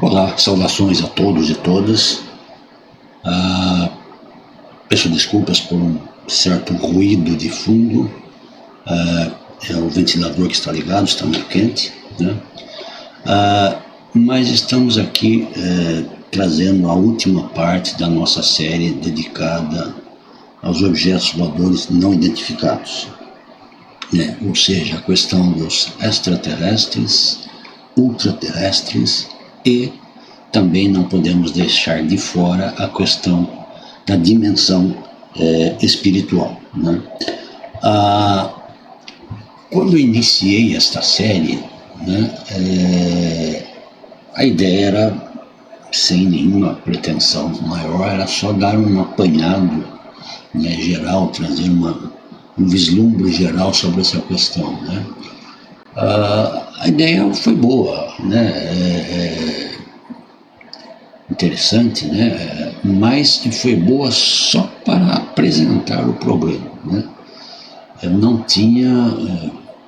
Olá, saudações a todos e todas. Ah, Peço desculpas por um certo ruído de fundo. Ah, É o ventilador que está ligado, está muito quente, né? Mas estamos aqui trazendo a última parte da nossa série dedicada aos objetos voadores não identificados, né? Ou seja, a questão dos extraterrestres, ultraterrestres e também não podemos deixar de fora a questão da dimensão espiritual, né? Ah, Quando iniciei esta série, né, a ideia era, sem nenhuma pretensão maior, era só dar um apanhado, né, geral, trazer um vislumbre geral sobre essa questão, né? A ideia foi boa, né? Interessante, né? Mas foi boa só para apresentar o problema, né? Eu não tinha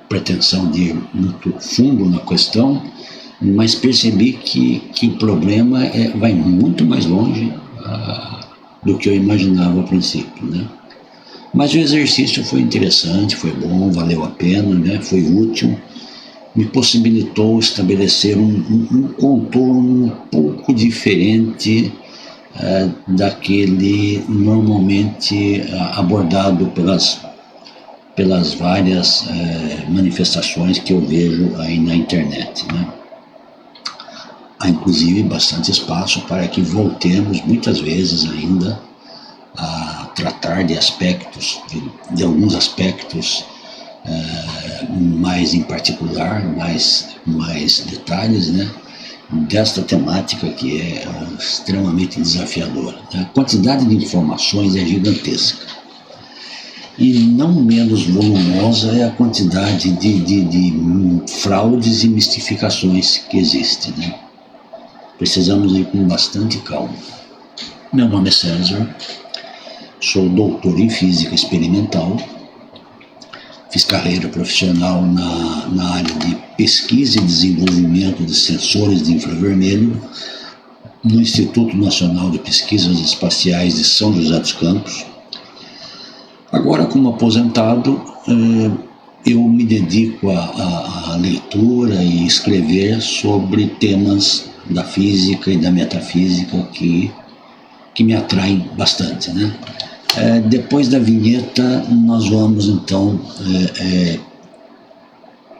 pretensão de ir muito fundo na questão, mas percebi que o problema vai muito mais longe do que eu imaginava a princípio, né? Mas o exercício foi interessante, foi bom, valeu a pena, né? Foi útil, me possibilitou estabelecer um contorno um pouco diferente daquele normalmente abordado pelas várias manifestações que eu vejo aí na internet, né? Há inclusive bastante espaço para que voltemos muitas vezes ainda a tratar de aspectos, de alguns aspectos mais em particular, mais detalhes, né? Desta temática que é extremamente desafiadora. A quantidade de informações é gigantesca. E não menos volumosa é a quantidade de fraudes e mistificações que existem, né? Precisamos ir com bastante calma. Meu nome é César, sou doutor em física experimental, fiz carreira profissional na área de pesquisa e desenvolvimento de sensores de infravermelho no Instituto Nacional de Pesquisas Espaciais de São José dos Campos. Agora, como aposentado, eu me dedico à leitura e escrever sobre temas da física e da metafísica que me atraem bastante, né? Depois da vinheta, nós vamos então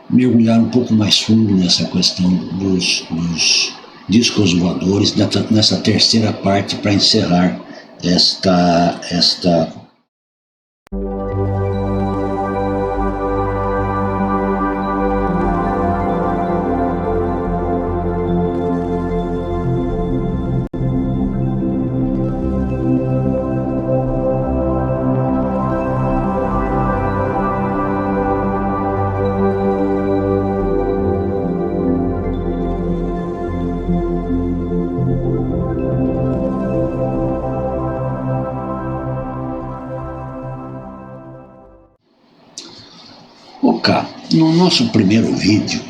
mergulhar um pouco mais fundo nessa questão dos discos voadores, nessa terceira parte, para encerrar esta Ok, no nosso primeiro vídeo,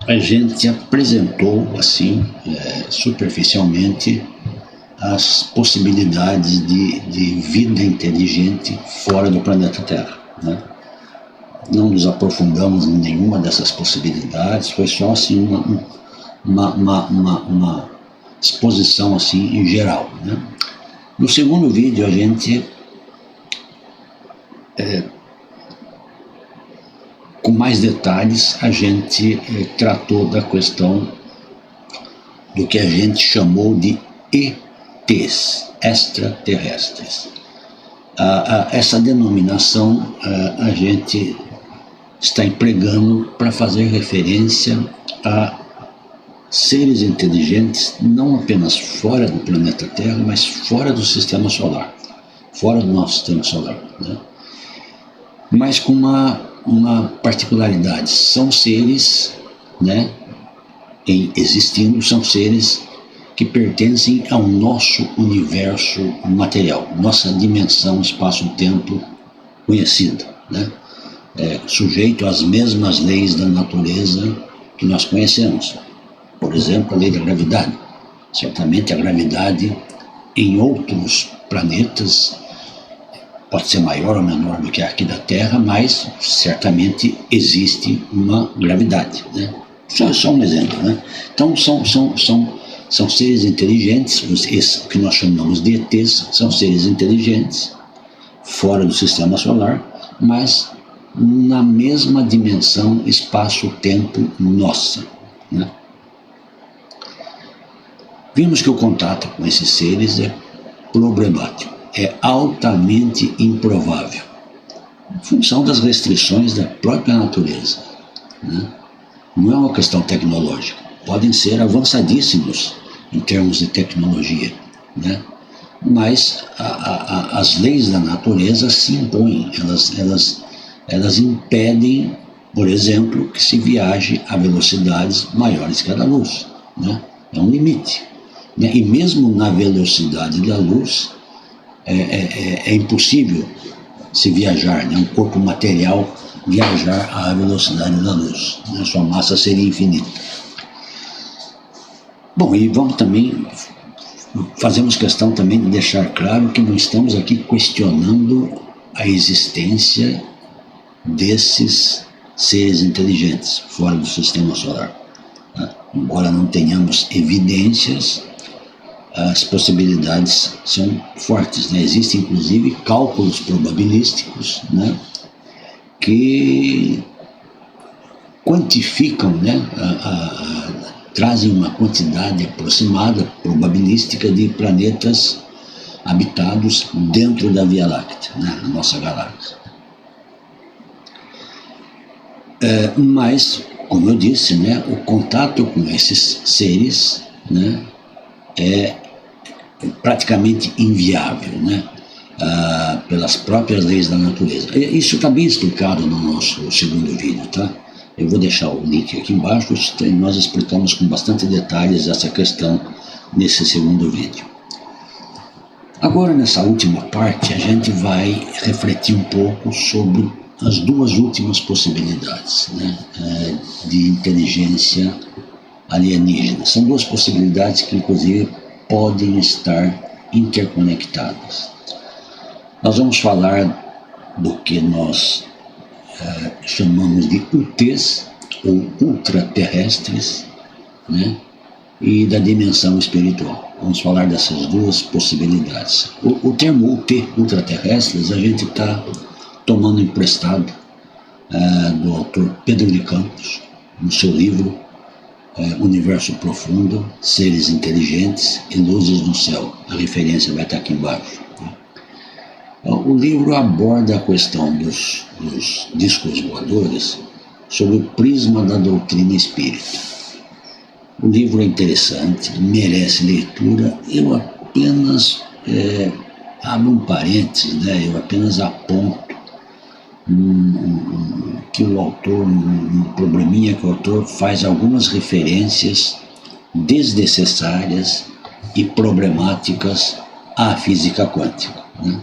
a gente apresentou, assim, superficialmente, as possibilidades de vida inteligente fora do planeta Terra, né? Não nos aprofundamos em nenhuma dessas possibilidades, foi só assim uma exposição assim em geral, né? No segundo vídeo a gente com mais detalhes a gente tratou da questão do que a gente chamou de ETs, extraterrestres. Essa denominação a gente está empregando para fazer referência a seres inteligentes não apenas fora do planeta Terra, mas fora do sistema solar, fora do nosso sistema solar, né? Mas com uma particularidade, são seres, né, existindo, são seres que pertencem ao nosso universo material, nossa dimensão espaço-tempo conhecida, né? Sujeito às mesmas leis da natureza que nós conhecemos. por exemplo, a lei da gravidade. Certamente a gravidade em outros planetas pode ser maior ou menor do que a aqui da Terra, mas certamente existe uma gravidade, né? Só um exemplo, né? Então são seres inteligentes, esses que nós chamamos de ETs, são seres inteligentes, fora do sistema solar, mas na mesma dimensão espaço-tempo nossa, né? Vimos que o contato com esses seres é problemático, é altamente improvável, em função das restrições da própria natureza, né? Não é uma questão tecnológica, podem ser avançadíssimos em termos de tecnologia, né? Mas as leis da natureza se impõem, elas impedem, por exemplo, que se viaje a velocidades maiores que a da luz, né? É um limite, né? E mesmo na velocidade da luz é impossível se viajar, né? Um corpo material viajar à velocidade da luz, né? Sua massa seria infinita. Bom, e fazemos questão também de deixar claro que não estamos aqui questionando a existência desses seres inteligentes fora do sistema solar, né? Embora não tenhamos evidências, as possibilidades são fortes, né? Existem inclusive cálculos probabilísticos, né, que quantificam, né, trazem uma quantidade aproximada, probabilística, de planetas habitados dentro da Via Láctea, né, a nossa galáxia. Mas, como eu disse, né, o contato com esses seres, né, é praticamente inviável, né, pelas próprias leis da natureza. Isso está bem explicado no nosso segundo vídeo, tá? Eu vou deixar o link aqui embaixo e nós explicamos com bastante detalhes essa questão nesse segundo vídeo. Agora, nessa última parte, a gente vai refletir um pouco sobre as duas últimas possibilidades, né, de inteligência alienígena. São duas possibilidades que, inclusive, podem estar interconectadas. Nós vamos falar do que nós chamamos de UTs, ou ultraterrestres, né, e da dimensão espiritual. Vamos falar dessas duas possibilidades. O termo UT, ultraterrestres, a gente está tomando emprestado do autor Pedro de Campos, no seu livro Universo Profundo, Seres Inteligentes e Luzes no Céu. A referência vai estar aqui embaixo. O livro aborda a questão dos discos voadores sob o prisma da doutrina espírita. O livro é interessante, merece leitura. Eu apenas abro um parênteses, né? Eu apenas aponto que o autor, um probleminha que o autor faz algumas referências desnecessárias e problemáticas à física quântica, né?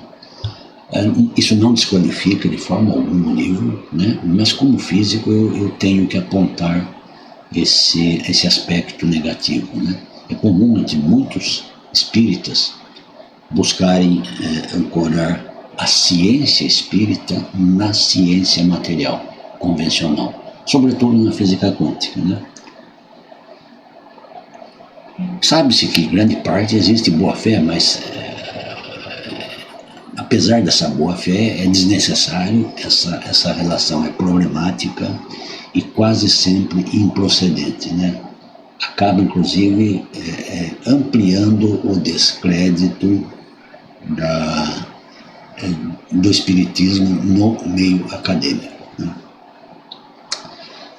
Isso não desqualifica de forma alguma o livro, né? Mas como físico eu tenho que apontar esse aspecto negativo, né? É comum entre muitos espíritas buscarem ancorar a ciência espírita na ciência material convencional, sobretudo na física quântica, né? Sabe-se que grande parte existe boa-fé, mas apesar dessa boa-fé, é desnecessário, essa relação é problemática e quase sempre improcedente, né? Acaba, inclusive, ampliando o descrédito do espiritismo no meio acadêmico, né?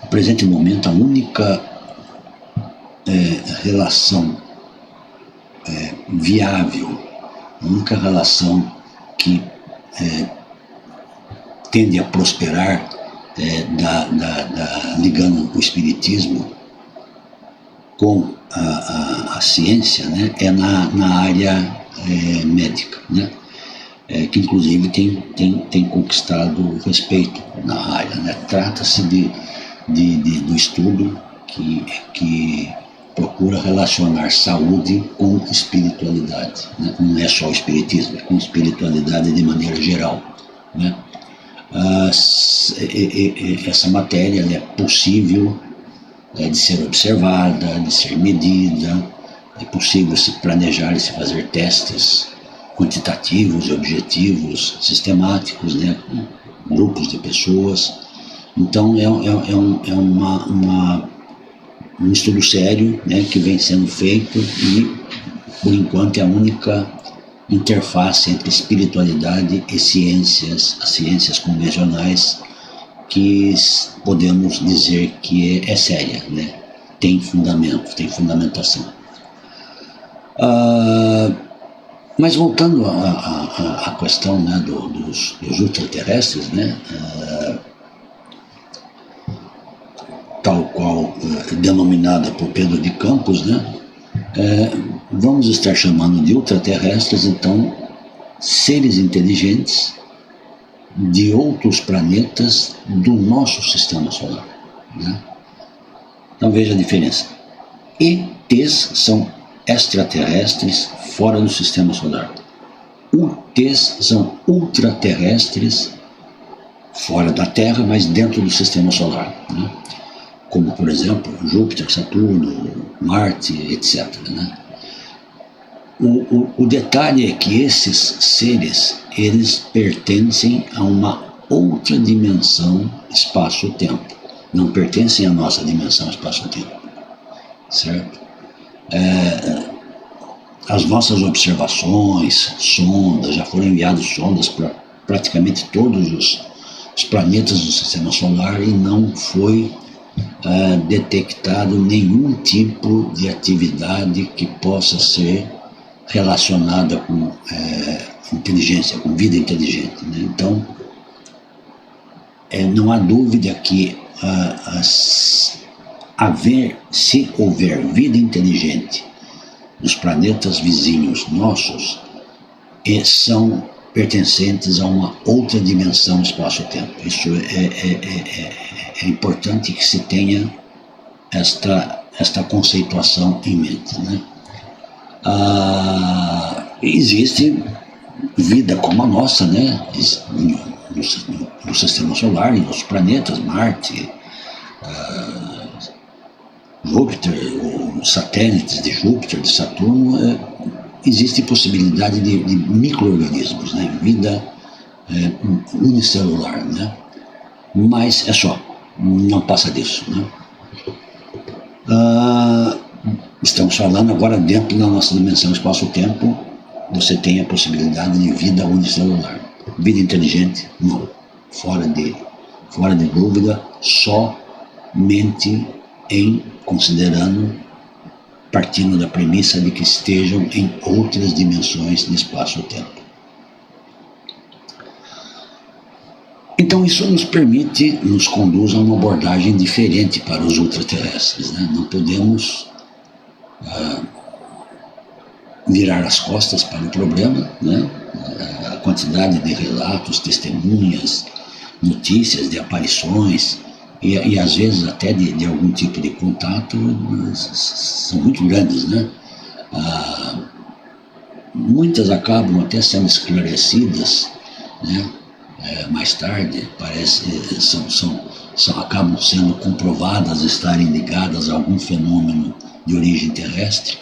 No presente momento, a única relação viável, a única relação que tende a prosperar, ligando o espiritismo com a ciência, né, é na área médica, né, que inclusive tem conquistado respeito na área, né. Trata-se do estudo que procura relacionar saúde com espiritualidade, né? Não é só o espiritismo, é com espiritualidade de maneira geral, né? Essa matéria é possível de ser observada, de ser medida, é possível se planejar e se fazer testes quantitativos e objetivos, sistemáticos, né, com grupos de pessoas. Então é um estudo sério, né, que vem sendo feito e, por enquanto, é a única interface entre espiritualidade e ciências, as ciências convencionais, que podemos dizer que é séria, né? Tem fundamento, tem fundamentação. Mas voltando à questão, né, dos ultraterrestres, né, tal qual denominada por Pedro de Campos, né, vamos estar chamando de ultraterrestres, então, seres inteligentes de outros planetas do nosso sistema solar, né? Então veja a diferença. ETs são extraterrestres fora do sistema solar. UTs são ultraterrestres fora da Terra, mas dentro do sistema solar, né? Como, por exemplo, Júpiter, Saturno, Marte, etc., né? O detalhe é que esses seres, eles pertencem a uma outra dimensão espaço-tempo. Não pertencem à nossa dimensão espaço-tempo, certo? As nossas observações, sondas, já foram enviadas sondas para praticamente todos os planetas do sistema solar, e não foi detectado nenhum tipo de atividade que possa ser relacionada com inteligência, com vida inteligente, né? Então, não há dúvida que se houver vida inteligente nos planetas vizinhos nossos, são pertencentes a uma outra dimensão espaço-tempo. Isso é importante que se tenha esta conceituação em mente, né? Existe vida como a nossa, né, no sistema solar, em outros planetas, Marte, Júpiter, os satélites de Júpiter, de Saturno. Existe possibilidade de micro-organismos, né, vida unicelular, né, mas é só, não passa disso, né? Estamos falando agora dentro da nossa dimensão espaço-tempo. Você tem a possibilidade de vida unicelular. Vida inteligente, não. Fora de dúvida, somente partindo da premissa de que estejam em outras dimensões de espaço-tempo. Então isso nos conduz a uma abordagem diferente para os ultraterrestres, né? Não podemos virar as costas para o problema, né? A quantidade de relatos, testemunhas, notícias de aparições e às vezes até de algum tipo de contato são muito grandes, né? Muitas acabam até sendo esclarecidas, né? Mais tarde, acabam sendo comprovadas estarem ligadas a algum fenômeno de origem terrestre,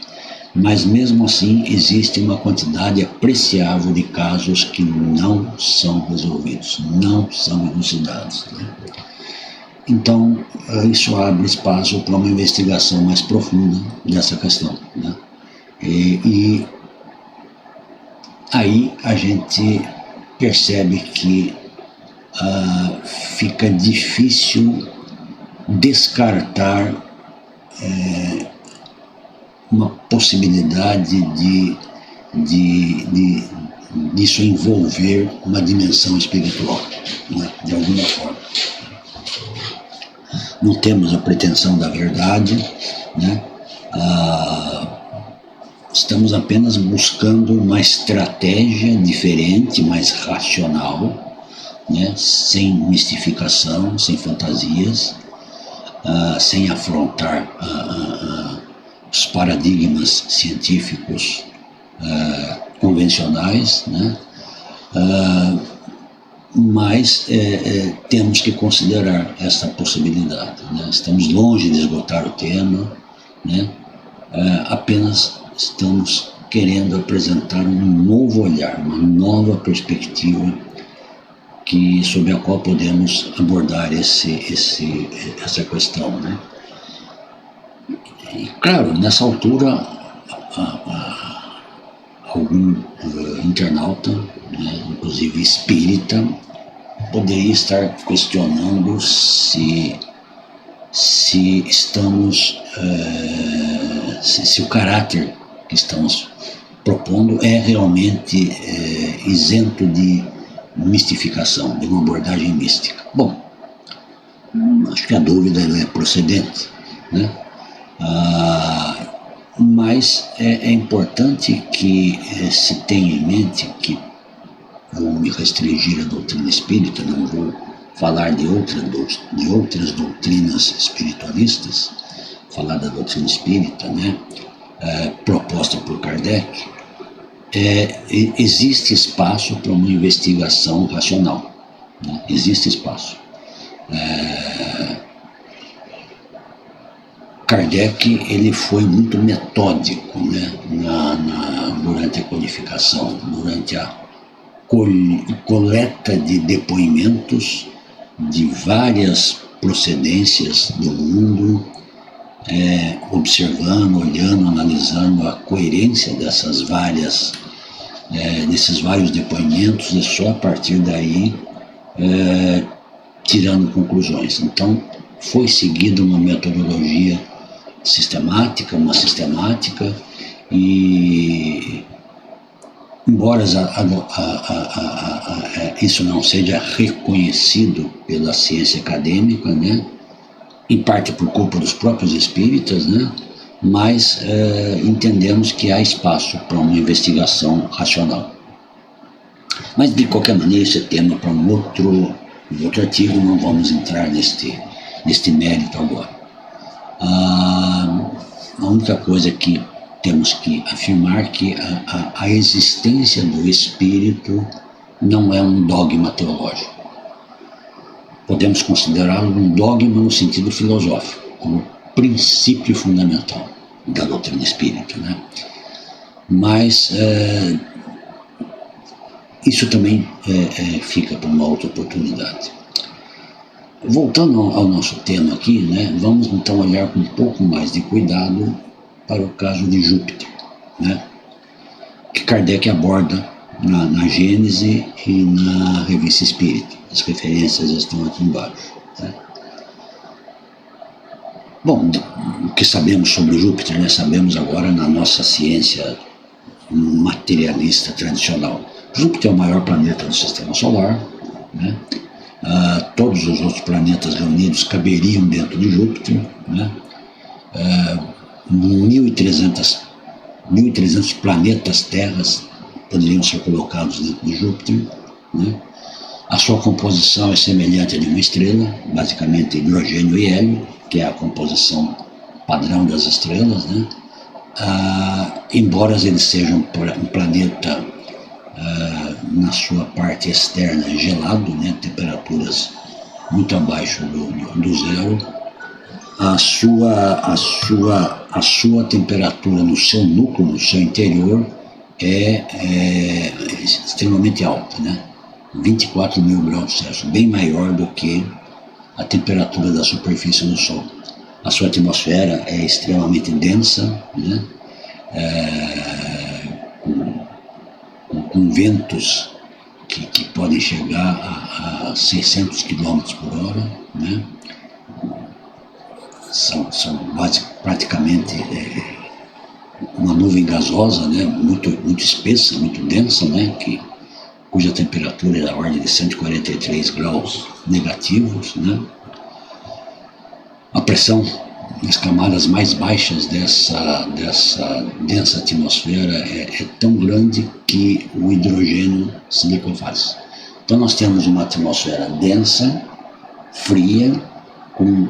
mas mesmo assim existe uma quantidade apreciável de casos que não são resolvidos, não são elucidados, né? Então, isso abre espaço para uma investigação mais profunda dessa questão, né? E aí a gente percebe que fica difícil descartar uma possibilidade disso envolver uma dimensão espiritual, né, de alguma forma. Não temos a pretensão da verdade, né? Estamos apenas buscando uma estratégia diferente, mais racional, né? Sem mistificação, sem fantasias, sem afrontar paradigmas científicos convencionais, né? Mas temos que considerar essa possibilidade, né? Estamos longe de esgotar o tema, né? Apenas estamos querendo apresentar um novo olhar, uma nova perspectiva sobre a qual podemos abordar essa questão, né? E, claro, nessa altura, algum internauta, né, inclusive espírita, poderia estar questionando se estamos, se o caráter que estamos propondo é realmente isento de mistificação, de uma abordagem mística. Bom, acho que a dúvida é procedente, né? Mas é importante que se tenha em mente que, vou me restringir à doutrina espírita, não vou falar de outras doutrinas espiritualistas, falar da doutrina espírita, né, proposta por Kardec. Existe espaço para uma investigação racional, né? Existe espaço. Kardec ele foi muito metódico, né, durante a codificação, durante a coleta de depoimentos de várias procedências do mundo, observando, olhando, analisando a coerência desses vários depoimentos e só a partir daí tirando conclusões. Então foi seguida uma metodologia sistemática, e embora isso não seja reconhecido pela ciência acadêmica, né, em parte por culpa dos próprios espíritas, né, mas entendemos que há espaço para uma investigação racional. Mas de qualquer maneira esse é tema para um outro artigo, não vamos entrar neste mérito agora. A única coisa que temos que afirmar é que a existência do espírito não é um dogma teológico. Podemos considerá-lo um dogma no sentido filosófico, como princípio fundamental da doutrina espírita, né? Mas isso também fica para uma outra oportunidade. Voltando ao nosso tema aqui, né, vamos então olhar com um pouco mais de cuidado para o caso de Júpiter, né, que Kardec aborda na Gênese e na Revista Espírita. As referências estão aqui embaixo, né. Bom, o que sabemos sobre Júpiter, né, sabemos agora na nossa ciência materialista tradicional. Júpiter é o maior planeta do Sistema Solar, né. Todos os outros planetas reunidos caberiam dentro de Júpiter, né? 1.300 planetas terras poderiam ser colocados dentro de Júpiter, né? A sua composição é semelhante à de uma estrela, basicamente hidrogênio e hélio, que é a composição padrão das estrelas, né? Embora eles sejam um planeta na sua parte externa gelado, né, temperaturas muito abaixo do zero, a sua temperatura no seu núcleo, no seu interior, é extremamente alta, né? 24 mil graus Celsius, bem maior do que a temperatura da superfície do Sol. A sua atmosfera é extremamente densa, né? Com ventos que podem chegar a 600 km por hora, né? São praticamente uma nuvem gasosa, né? muito espessa, muito densa, né? Cuja temperatura é da ordem de 143 graus negativos, né? A pressão nas camadas mais baixas dessa densa atmosfera é tão grande que o hidrogênio se liquefaz. Então nós temos uma atmosfera densa, fria, com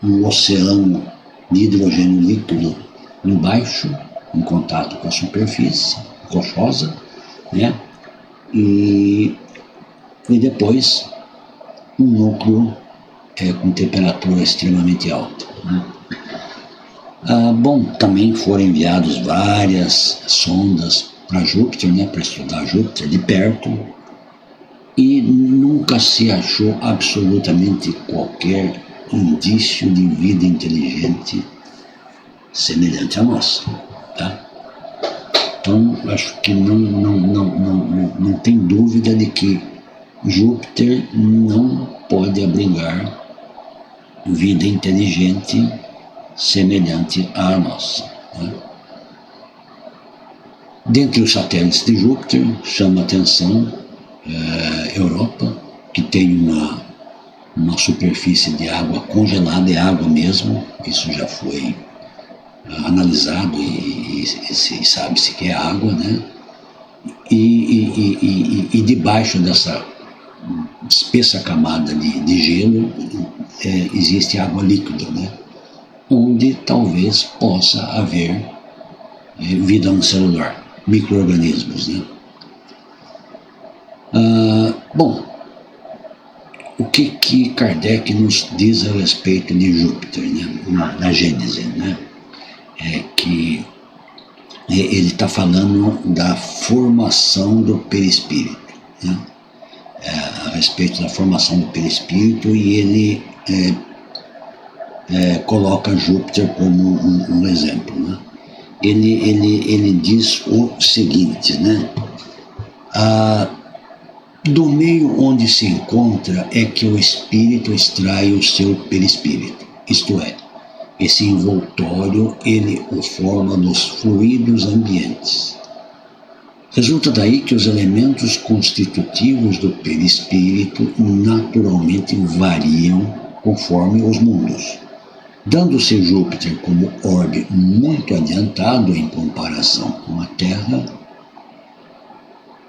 um oceano de hidrogênio líquido embaixo, em contato com a superfície rochosa, né? E depois um núcleo com temperatura extremamente alta, né? Bom, também foram enviadas várias sondas para Júpiter, né, para estudar Júpiter de perto, e nunca se achou absolutamente qualquer indício de vida inteligente semelhante à nossa, tá? Então, acho que não tem dúvida de que Júpiter não pode abrigar vida inteligente semelhante à nossa, né? Dentre os satélites de Júpiter, chama a atenção Europa, que tem uma superfície de água congelada, é água mesmo, isso já foi analisado e sabe-se que é água, né? E debaixo dessa espessa camada de gelo existe água líquida, né? Onde talvez possa haver vida no celular, micro-organismos, né? Bom, o que Kardec nos diz a respeito de Júpiter, né? Na Gênese, né? É que ele está falando da formação do perispírito, né? A respeito da formação do perispírito, e ele coloca Júpiter como um exemplo, né? Ele diz o seguinte, né? Do meio onde se encontra é que o espírito extrai o seu perispírito, isto é, esse envoltório ele o forma dos fluidos ambientes. Resulta daí que os elementos constitutivos do perispírito naturalmente variam conforme os mundos, dando-se Júpiter como orbe muito adiantado em comparação com a Terra,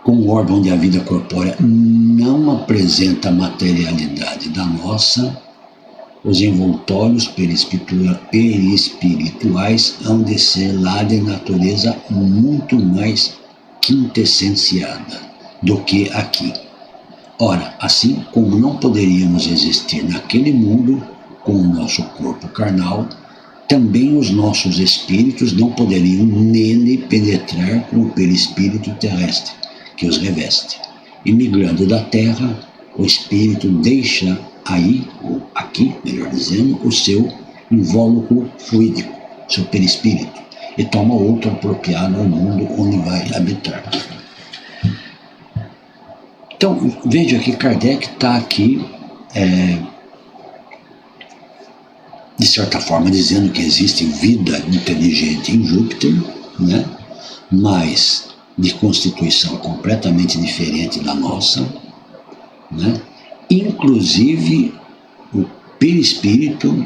com um orbe onde a vida corpórea não apresenta a materialidade da nossa. Os envoltórios perispirituais hão de ser lá de natureza muito mais quintessenciada do que aqui. Ora, assim como não poderíamos existir naquele mundo com o nosso corpo carnal, também os nossos espíritos não poderiam nele penetrar com o perispírito terrestre que os reveste. E migrando da Terra, o espírito deixa aí, ou aqui, melhor dizendo, o seu invólucro fluídico, seu perispírito, e toma outro apropriado ao mundo onde vai habitar. Então, veja que Kardec está aqui, de certa forma, dizendo que existe vida inteligente em Júpiter, né? Mas de constituição completamente diferente da nossa, né? Inclusive o perispírito,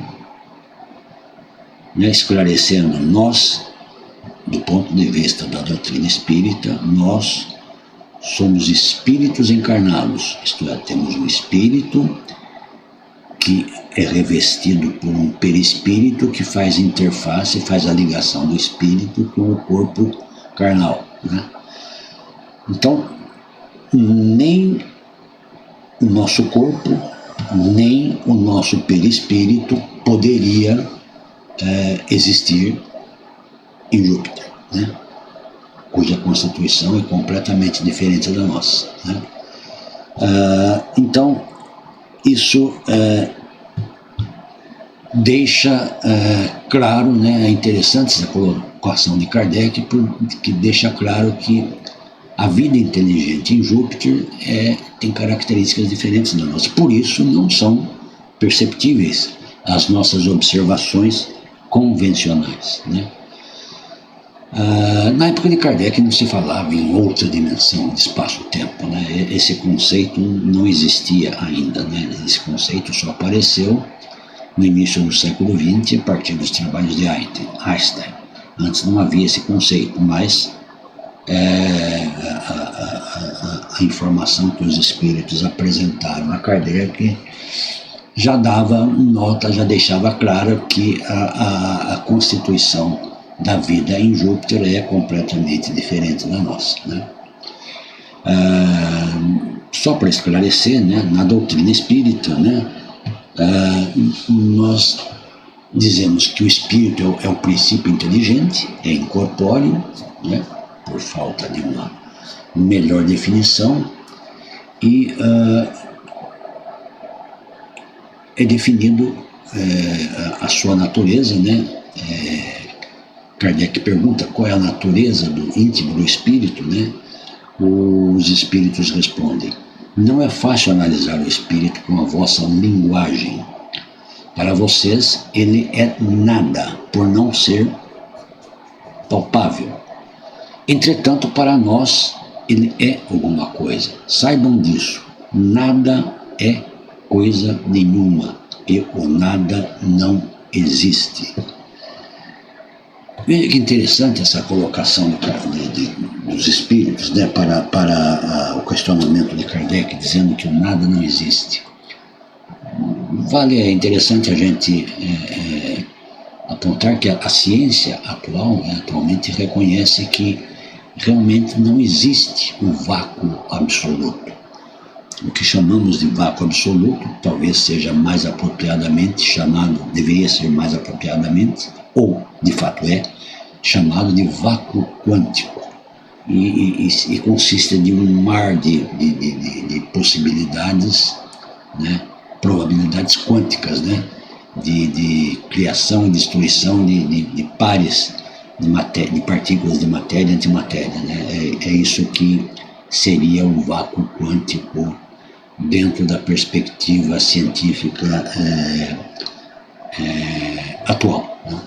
né, esclarecendo, nós, do ponto de vista da doutrina espírita, nós somos espíritos encarnados, isto é, temos um espírito que é revestido por um perispírito que faz interface, faz a ligação do espírito com o corpo carnal, né? Então, nem o nosso corpo, nem o nosso perispírito poderia existir em Júpiter, né? Cuja constituição é completamente diferente da nossa, né? Então, isso deixa claro, né, é interessante essa colocação de Kardec, que deixa claro que a vida inteligente em Júpiter tem características diferentes da nossa. Por isso, não são perceptíveis as nossas observações convencionais, né? Na época de Kardec não se falava em outra dimensão de espaço-tempo, né? Esse conceito não existia ainda, né? Esse conceito só apareceu no início do século XX, a partir dos trabalhos de Einstein. Antes não havia esse conceito, mas a informação que os espíritos apresentaram a Kardec já dava nota, já deixava claro que a constituição da vida em Júpiter é completamente diferente da nossa, né? Só para esclarecer, né, na doutrina espírita, né, nós dizemos que o espírito é um princípio inteligente, é incorpóreo, né, por falta de uma melhor definição, e é definido a sua natureza, né? Kardec pergunta qual é a natureza do íntimo do espírito, né? Os espíritos respondem: não é fácil analisar o espírito com a vossa linguagem. Para vocês, ele é nada, por não ser palpável. Entretanto, para nós, ele é alguma coisa. Saibam disso. Nada é coisa nenhuma e o nada não existe. Veja que interessante essa colocação dos espíritos, né, para o questionamento de Kardec, dizendo que o nada não existe. É interessante a gente apontar que a ciência atual, atualmente reconhece que realmente não existe um vácuo absoluto. O que chamamos de vácuo absoluto talvez seja mais apropriadamente chamado, deveria ser mais apropriadamente, ou de fato é, chamado de vácuo quântico. E consiste de um mar de possibilidades, né, probabilidades quânticas, né, de criação e destruição de pares de partículas de matéria e antimatéria, né? É isso que seria o vácuo quântico dentro da perspectiva científica atual, né?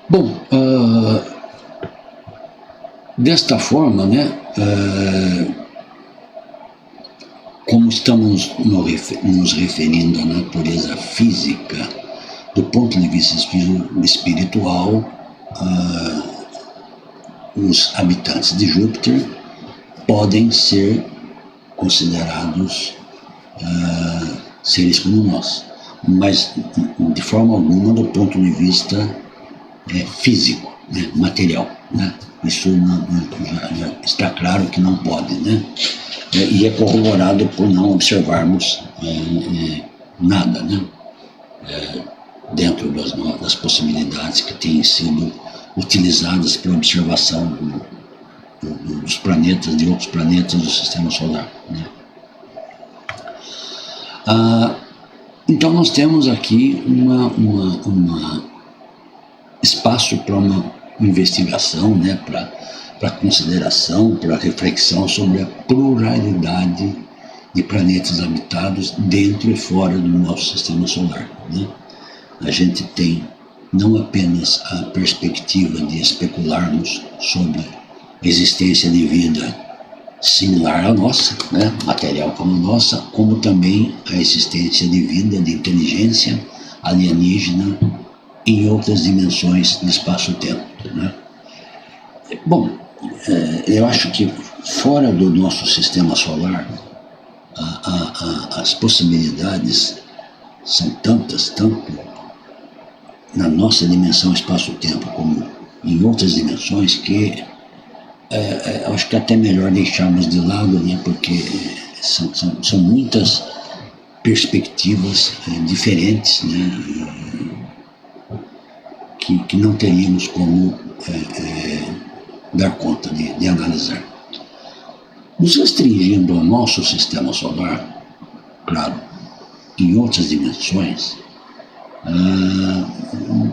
Bom, desta forma, né, como estamos nos referindo à natureza física, do ponto de vista espiritual, os habitantes de Júpiter podem ser considerados seres como nós, mas de forma alguma do ponto de vista físico, né, material, né? Isso já está claro que não pode, né? E é corroborado por não observarmos nada, né? Dentro das possibilidades que têm sido utilizadas para observação dos planetas, de outros planetas do Sistema Solar, né? Então nós temos aqui uma espaço para uma investigação, né, para consideração, para reflexão sobre a pluralidade de planetas habitados dentro e fora do nosso Sistema Solar, né? A gente tem não apenas a perspectiva de especularmos sobre a existência de vida similar à nossa, né, material como a nossa, como também a existência de vida, de inteligência alienígena em outras dimensões de espaço-tempo, né? Bom, eu acho que fora do nosso Sistema Solar, as possibilidades são tantas, tanto na nossa dimensão espaço-tempo como em outras dimensões, que acho que é até melhor deixarmos de lado, né, porque são muitas perspectivas diferentes, né, que não teríamos como dar conta de analisar. Nos restringindo ao nosso Sistema Solar, claro, em outras dimensões,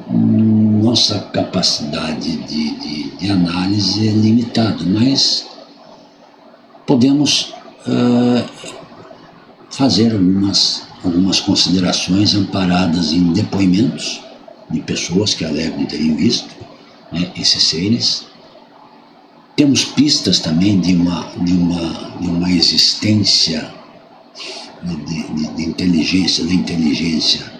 nossa capacidade de análise é limitada, mas podemos fazer algumas considerações amparadas em depoimentos de pessoas que alegam terem visto, né, esses seres. Temos pistas também de uma existência de inteligência, da inteligência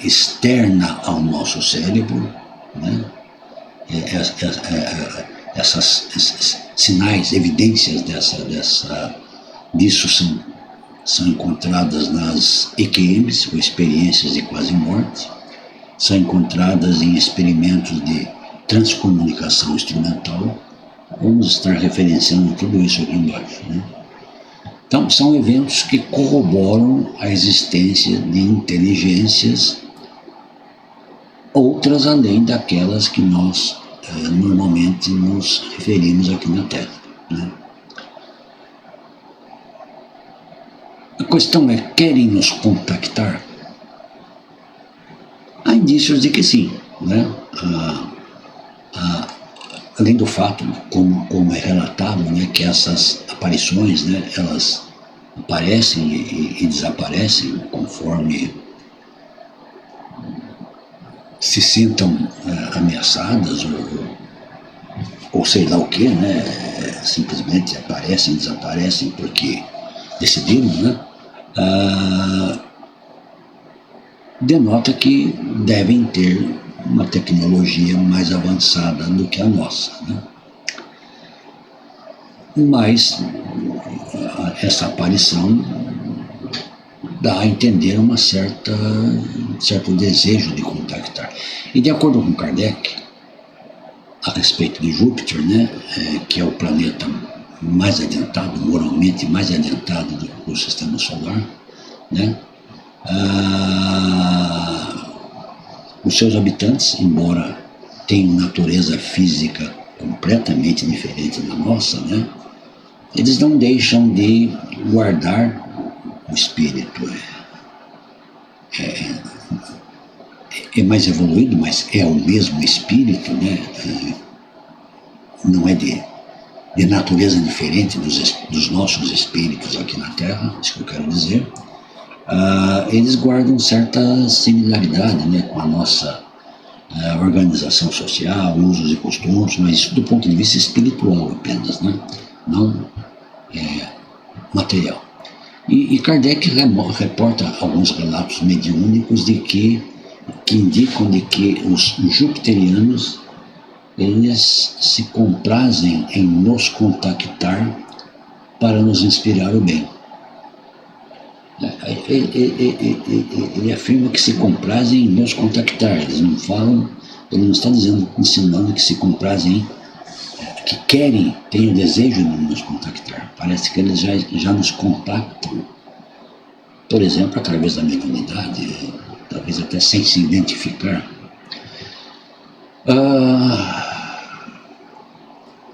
externa ao nosso cérebro, né? Essas sinais, evidências disso são encontradas nas EQMs, ou experiências de quase morte, são encontradas em experimentos de transcomunicação instrumental. Vamos estar referenciando tudo isso aqui embaixo, né? Então, são eventos que corroboram a existência de inteligências, outras além daquelas que nós normalmente nos referimos aqui na Terra, né? A questão é, querem nos contactar? Há indícios de que sim, né? Além do fato, como é relatado, né, que essas aparições, né, elas aparecem e desaparecem conforme se sintam ameaçadas ou sei lá o que, né, simplesmente aparecem e desaparecem porque decidiram, né, denota que devem ter uma tecnologia mais avançada do que a nossa, né? Mas essa aparição dá a entender um certo desejo de contactar. E de acordo com Kardec, a respeito de Júpiter, né, que é o planeta mais adiantado, moralmente mais adiantado do sistema solar, né, os seus habitantes, embora tenham natureza física completamente diferente da nossa, né, eles não deixam de guardar o espírito. É mais evoluído, mas é o mesmo espírito, né? Não é de natureza diferente dos nossos espíritos aqui na Terra, isso que eu quero dizer. Eles guardam certa similaridade, né, com a nossa organização social, usos e costumes, mas isso do ponto de vista espiritual apenas, né? Não material. E Kardec reporta alguns relatos mediúnicos que indicam de que os jupiterianos, eles se comprazem em nos contactar para nos inspirar o bem. Ele afirma que se comprazem em nos contactar. Eles não falam, ele não está ensinando que se comprazem, que querem, têm o desejo de nos contactar. Parece que eles já nos contactam, por exemplo, através da mediunidade, talvez até sem se identificar.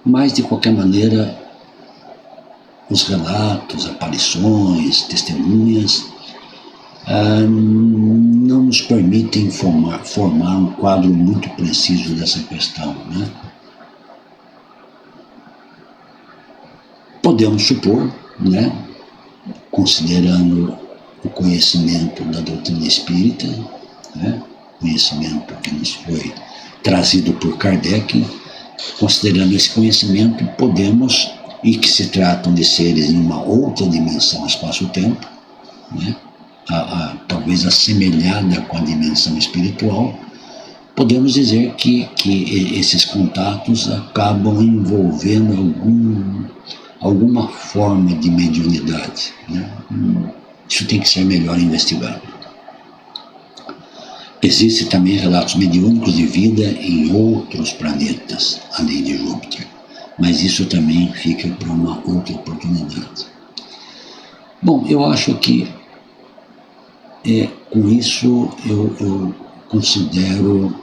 Mas, de qualquer maneira, os relatos, aparições, testemunhas não nos permitem formar um quadro muito preciso dessa questão, né? Podemos supor, né, considerando o conhecimento da doutrina espírita, né, conhecimento que nos foi trazido por Kardec, considerando esse conhecimento, podemos, e que se tratam de seres em uma outra dimensão espaço-tempo, né, talvez assemelhada com a dimensão espiritual, podemos dizer que esses contatos acabam envolvendo alguma forma de mediunidade, né? Isso tem que ser melhor investigado. Existem também relatos mediúnicos de vida em outros planetas, além de Júpiter, mas isso também fica para uma outra oportunidade. Bom, eu acho que com isso eu considero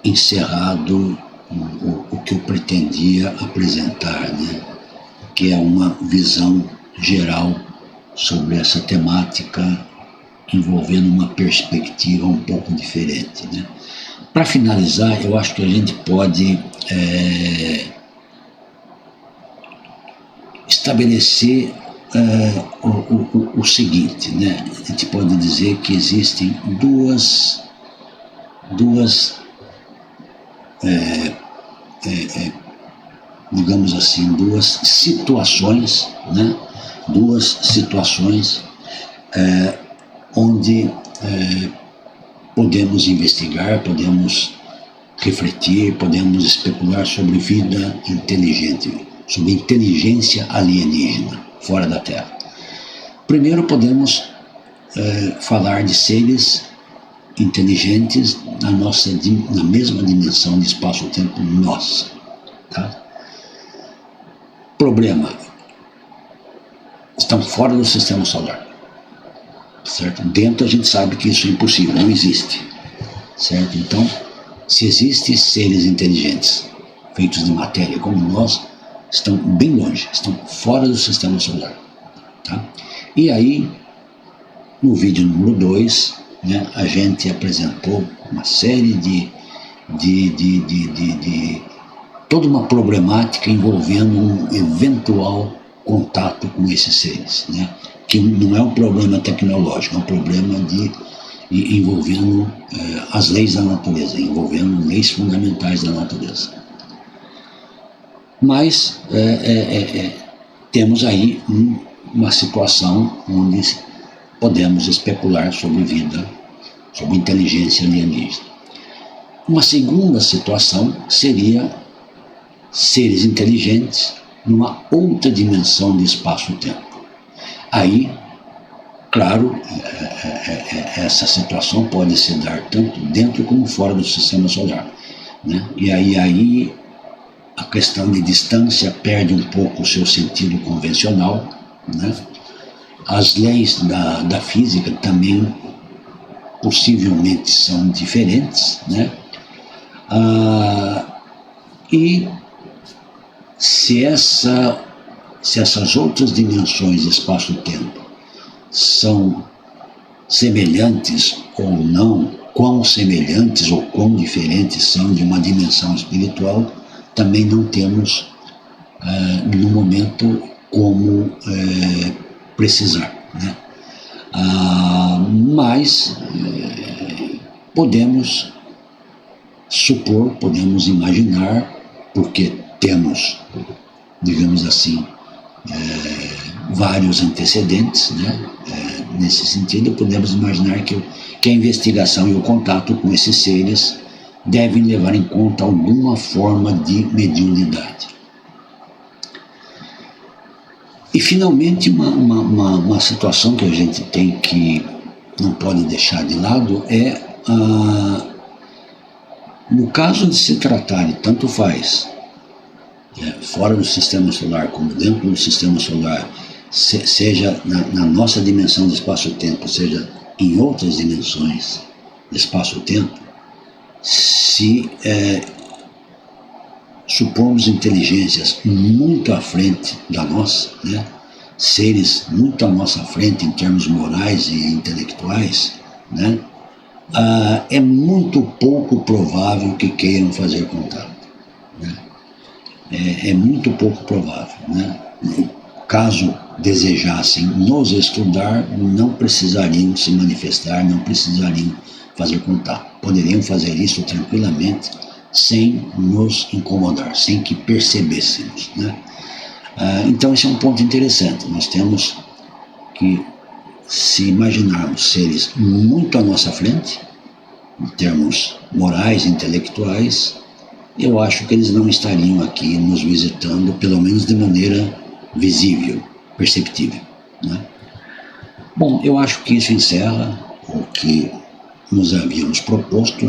encerrado o que eu pretendia apresentar, né? Que é uma visão geral sobre essa temática, envolvendo uma perspectiva um pouco diferente, né? Para finalizar, eu acho que a gente pode estabelecer o seguinte, né? A gente pode dizer que existem duas digamos assim, duas situações, né? Duas situações onde podemos investigar, podemos refletir, podemos especular sobre vida inteligente, sobre inteligência alienígena fora da Terra. Primeiro podemos falar de seres inteligentes na mesma dimensão de espaço-tempo nossa. Tá? Problema: estão fora do sistema solar. Certo? Dentro a gente sabe que isso é impossível, não existe. Certo? Então, se existem seres inteligentes feitos de matéria como nós, estão bem longe, estão fora do sistema solar. Tá? E aí, no vídeo número 2, né, a gente apresentou uma série de toda uma problemática envolvendo um eventual contato com esses seres, né, que não é um problema tecnológico, é um problema envolvendo as leis da natureza, envolvendo leis fundamentais da natureza. Mas temos aí uma situação onde podemos especular sobre vida, sobre inteligência alienígena. Uma segunda situação seria seres inteligentes numa outra dimensão de espaço-tempo. Aí, claro, essa situação pode se dar tanto dentro como fora do sistema solar, né? E aí a questão de distância perde um pouco o seu sentido convencional, né? As leis da física também possivelmente são diferentes, né? E se essas outras dimensões de espaço-tempo são semelhantes ou não, quão semelhantes ou quão diferentes são de uma dimensão espiritual, também não temos, no momento, como precisar, né? Mas podemos supor, podemos imaginar, porque temos, digamos assim, vários antecedentes, né? Nesse sentido, podemos imaginar que a investigação e o contato com esses seres devem levar em conta alguma forma de mediunidade. E, finalmente, uma situação que a gente tem que não pode deixar de lado é, no caso de se tratar, tanto faz, fora do sistema solar como dentro do sistema solar, seja na nossa dimensão de espaço-tempo, seja em outras dimensões de espaço-tempo, se supomos inteligências muito à frente da nossa, né, seres muito à nossa frente em termos morais e intelectuais, né, é muito pouco provável que queiram fazer contato, né? É muito pouco provável, né? Caso desejassem nos estudar, não precisariam se manifestar, não precisariam fazer contato. Poderiam fazer isso tranquilamente, sem nos incomodar, sem que percebêssemos, né? Então esse é um ponto interessante. Nós temos que, se imaginarmos seres muito à nossa frente, em termos morais, intelectuais, eu acho que eles não estariam aqui nos visitando, pelo menos de maneira visível, perceptível, né? Bom, eu acho que isso encerra o que nos havíamos proposto.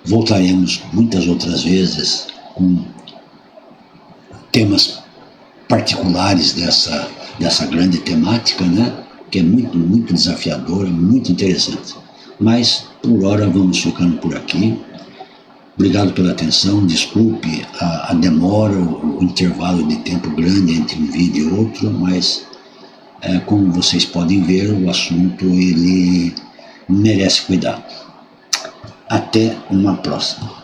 Voltaremos muitas outras vezes com temas particulares dessa grande temática, né? Que é muito, muito desafiadora, muito interessante. Mas, por hora, vamos ficando por aqui. Obrigado pela atenção, desculpe a demora, o intervalo de tempo grande entre um vídeo e outro, mas como vocês podem ver, o assunto ele merece cuidado. Até uma próxima.